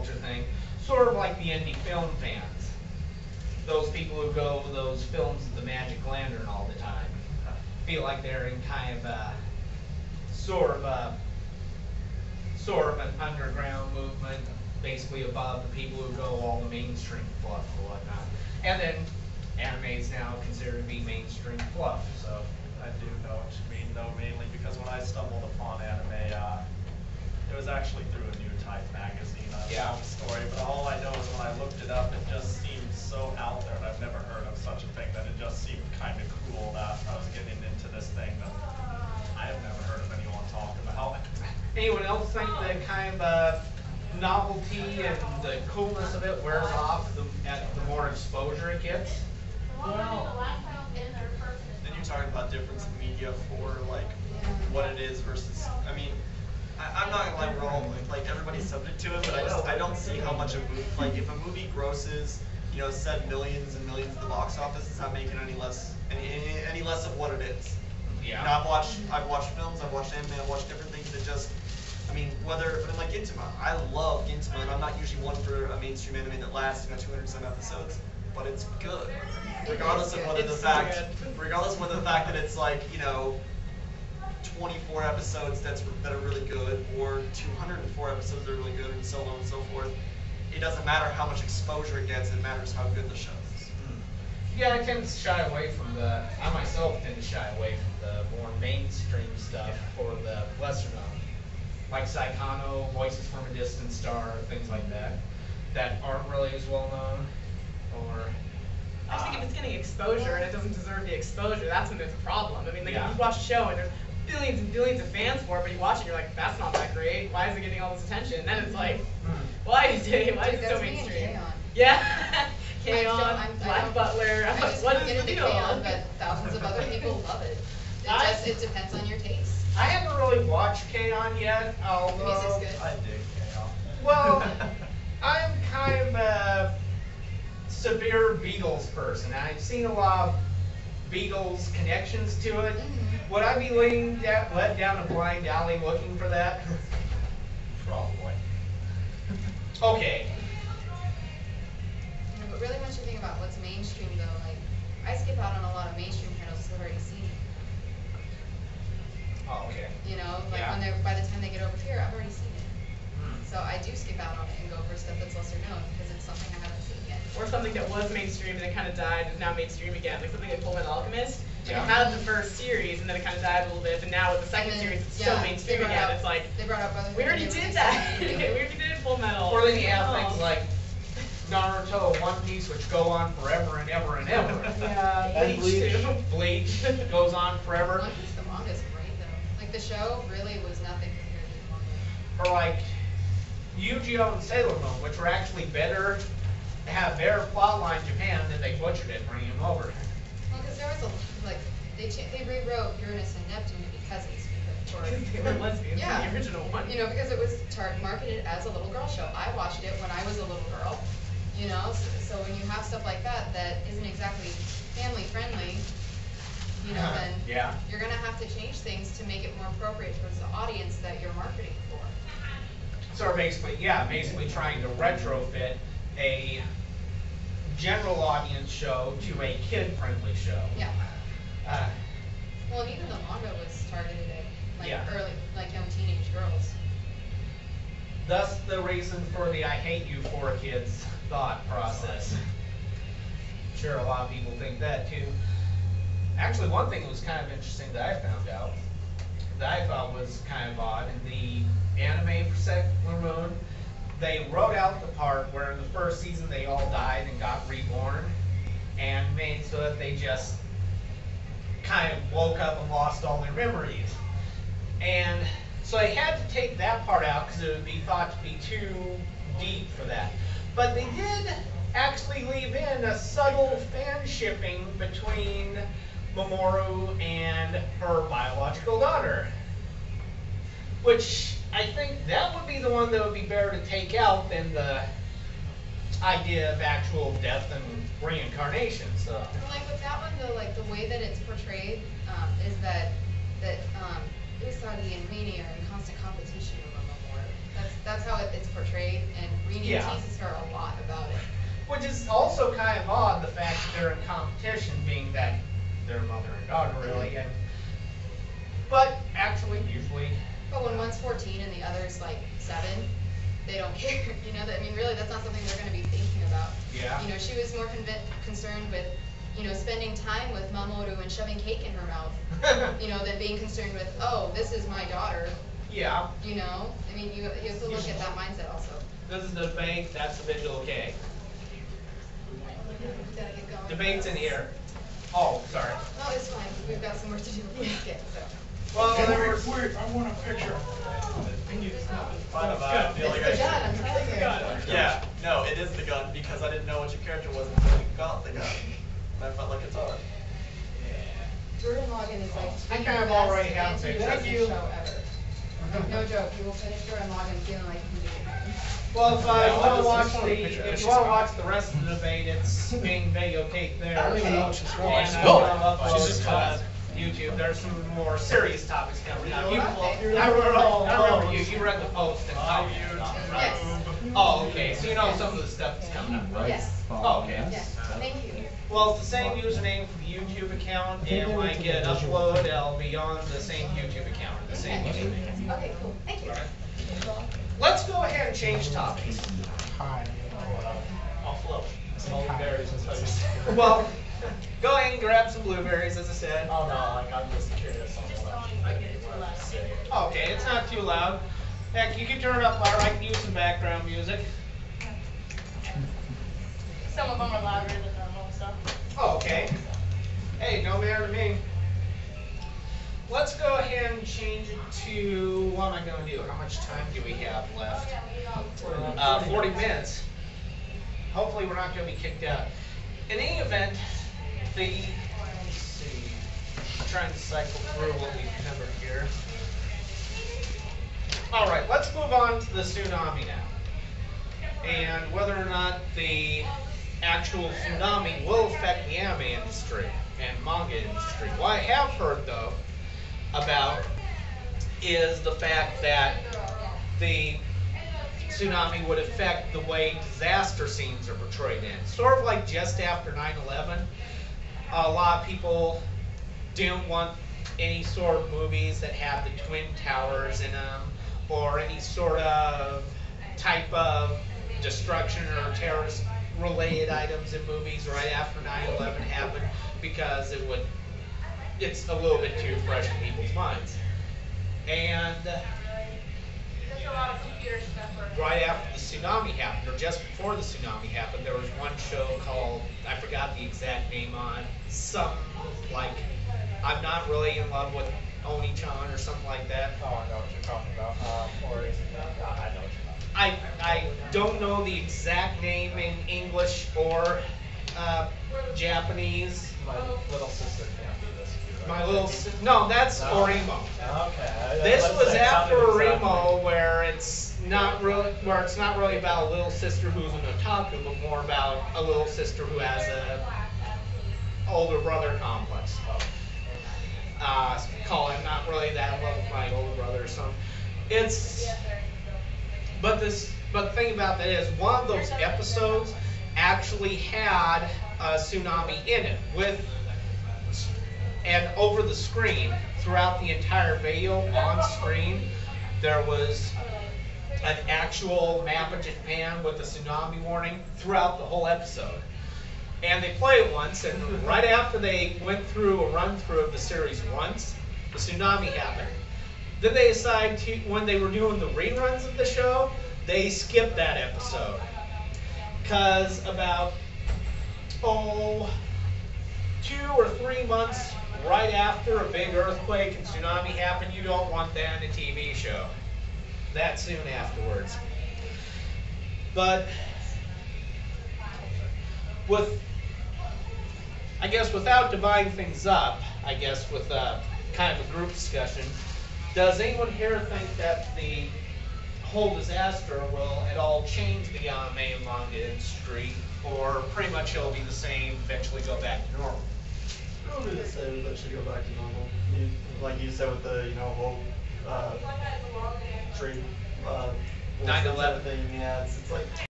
culture thing, sort of like the indie film fans. Those people who go to those films of the Magic Lantern all the time feel like they're in kind of a sort of an underground movement, basically above the people who go all the mainstream fluff and whatnot. And then anime is now considered to be mainstream fluff. So I do know what you mean, though, mainly because when I stumbled upon anime, it was actually through a new type magazine. I found the story, but all I know is when I looked it up, it just seemed so out there, and I've never heard of such a thing, that it just seemed kind of cool that I was getting into this thing that I have never heard of anyone talk about. Anyone else think the kind of novelty and the coolness of it wears off the more exposure it gets? Well, then you're talking about difference in media for like what it is versus. I mean, I'm not gonna lie, we're all like everybody's subject to it, but I don't see how much a movie, like if a movie grosses, you know, said millions and millions at the box office, it's not making any less of what it is. Yeah. You know, I've watched films, I've watched anime, I've watched different things that just. I mean, like Gintama, I love Gintama, and I'm not usually one for a mainstream anime that lasts 200 some episodes, but it's good, regardless of whether the fact that it's like 24 episodes that are really good, or 204 episodes that are really good, and so on and so forth. It doesn't matter how much exposure it gets; it matters how good the show is. Yeah, I tend to shy away from I myself tend to shy away from the more mainstream stuff or the lesser known. Like Saikano, Voices from a Distant Star, things like that aren't really as well known. Or I just think if it's getting exposure and it doesn't deserve the exposure, that's when there's a problem. I mean, like if you watch a show and there's billions and billions of fans for it, but you watch it and you're like, that's not that great. Why is it getting all this attention? And then it's like, why is it so mainstream? Yeah, K-On, Black Butler. What is the deal? But thousands of other people love it. It depends on your taste. I haven't really watched K-On yet, although I dig K-On. Well, I'm kind of a severe Beatles person. I've seen a lot of Beatles connections to it. Would I be led down a blind alley looking for that? Probably. Okay. But really, once you think about what's mainstream, though, like I skip out on a lot of mainstream titles because I've already seen it. Oh, okay. You know, like when by the time they get over here, I've already seen it. So I do skip out on it and go for stuff that's lesser known because it's something I haven't seen yet. Or something that was mainstream and then kind of died and is now mainstream again, like something like Fullmetal Alchemist. Like it had the first series and then it kind of died a little bit, but now with the second series, it's still mainstream again. It's like they brought up we already did that. We already did Fullmetal. Or then you have things like Naruto, One Piece, which go on forever and ever and ever. Yeah, Bleach too. Bleach goes on forever. One Piece, the manga's great though. Like the show really was nothing compared to the manga. Or like Yu-Gi-Oh! And Sailor Moon, which were actually better, have better plotline in Japan than they butchered it, bringing them over. Well, because there was they rewrote Uranus and Neptune to be cousins because they were lesbians in the original one. You know, because it was marketed as a little girl show. I watched it when I was a little girl. You know, so when you have stuff like that isn't exactly family friendly, you know, then you're gonna have to change things to make it more appropriate towards the audience that you're marketing for. So basically trying to retrofit a general audience show to a kid-friendly show. Yeah. Well, and even the manga was targeted at early, young teenage girls. Thus the reason for the I hate you for kids thought process. Sure, a lot of people think that too. Actually, one thing that was kind of interesting that I found out that I thought was kind of odd in the anime for Sailor Moon, they wrote out the part where in the first season they all died and got reborn, and made so that they just kind of woke up and lost all their memories. And so they had to take that part out because it would be thought to be too deep for that. But they did actually leave in a subtle fan shipping between Mamoru and her biological daughter. Which I think that would be the one that would be better to take out than the idea of actual death and reincarnation. So. Well, like with that one though, like the way that it's portrayed is that Usagi and Rainy are in constant competition over Mamoru. That's how it's portrayed, and Rini teases her a lot about it. Which is also kind of odd, the fact that they're in competition, being that they're mother and daughter, really. But actually, usually. But when one's 14 and the other's like 7, they don't care. You know, I mean, really, that's not something they're going to be thinking about. Yeah. You know, she was more concerned with, you know, spending time with Mamoru and shoving cake in her mouth, you know, than being concerned with, oh, this is my daughter. Yeah. You know, I mean, you have to look at that mindset also. This is the debate, that's the visual K. Gotta get going. Debate's in here. Oh, sorry. No, it's fine. We've got some work to do with the skit, so. Well, there Wait, was. I want a picture. Fine about it. I feel like I It's the gun, I'm should. telling you. Yeah, no, it is the gun because I didn't know what your character was until you got the gun. And I felt like it's on. Jordan Logan is like I the kind of best already have a picture. anti-racist show ever. No joke, you will finish Jordan Logan feeling like you can do it. Well, if Yeah, you want to I watch just want a the, picture. if you want to watch the rest of the debate, it's being videotaped there. I don't even know what she's going. And She's I'm going. gonna upload She's just it cut. to YouTube. There's some more serious topics coming up. You, Okay. I remember you read the post and YouTube. Yes. Oh, okay. So you know some of the stuff that's coming up, right? Yes. Oh, okay. Yes, thank you. Well, it's the same username for the YouTube account, and when I get an upload, it'll be on the same YouTube account, the same Okay. username. Okay, cool, thank you. Let's go ahead and change topics. Hi. I'll float. Small berries and stuff. Well, go ahead and grab some blueberries, as I said. Oh no, like I'm just curious on what Okay, it's not too loud. Heck, you can turn it up louder. I can use some background music. Some of them are louder than normal, so. Oh, okay. Hey, no matter to me. Let's go ahead and change it to, what am I going to do? How much time do we have left? 40 minutes. Hopefully we're not going to be kicked out. In any event, let's see, I'm trying to cycle through what we've covered here. All right, let's move on to the tsunami now. And whether or not the actual tsunami will affect the anime industry and manga industry. What I have heard, though, about is the fact that the tsunami would affect the way disaster scenes are portrayed in. Sort of like just after 9/11, a lot of people didn't want any sort of movies that have the Twin Towers in them, or any sort of type of destruction or terrorist related items in movies right after 9/11 happened, because it's a little bit too fresh in people's minds. And There's a lot of computer stuff. right after the tsunami happened, or just before the tsunami happened, there was one show called, I forgot the exact name on it, some like, I'm Not Really in Love with Oni-chan or something like that. Oh, I know what you're talking about. Or is it not? I know what you're talking about. I don't know the exact name in English or Japanese. My little sister can't do this. My little no, that's No. Orimo. Okay. This Let's was say after something Orimo, exactly. where it's not really about a little sister who's an otaku, but more about a little sister who has a older brother complex. Call it not really that love with my older brother or something. But the thing about that is, one of those episodes actually had a tsunami in it and over the screen, throughout the entire video on screen, there was an actual map of Japan with a tsunami warning throughout the whole episode. And they play it once, and right after they went through a run-through of the series once, the tsunami happened. Then they decided to, when they were doing the reruns of the show, they skipped that episode. Because about, 2 or 3 months right after a big earthquake and tsunami happened, you don't want that in a TV show that soon afterwards. But I guess without dividing things up, I guess with kind of a group discussion, does anyone here think that the whole disaster will at all change the anime and manga industry, or pretty much it'll be the same, eventually go back to normal? It'll be the same, but should go back to normal. Like you said with the, whole trade full 9/11. thing, yeah, it's like.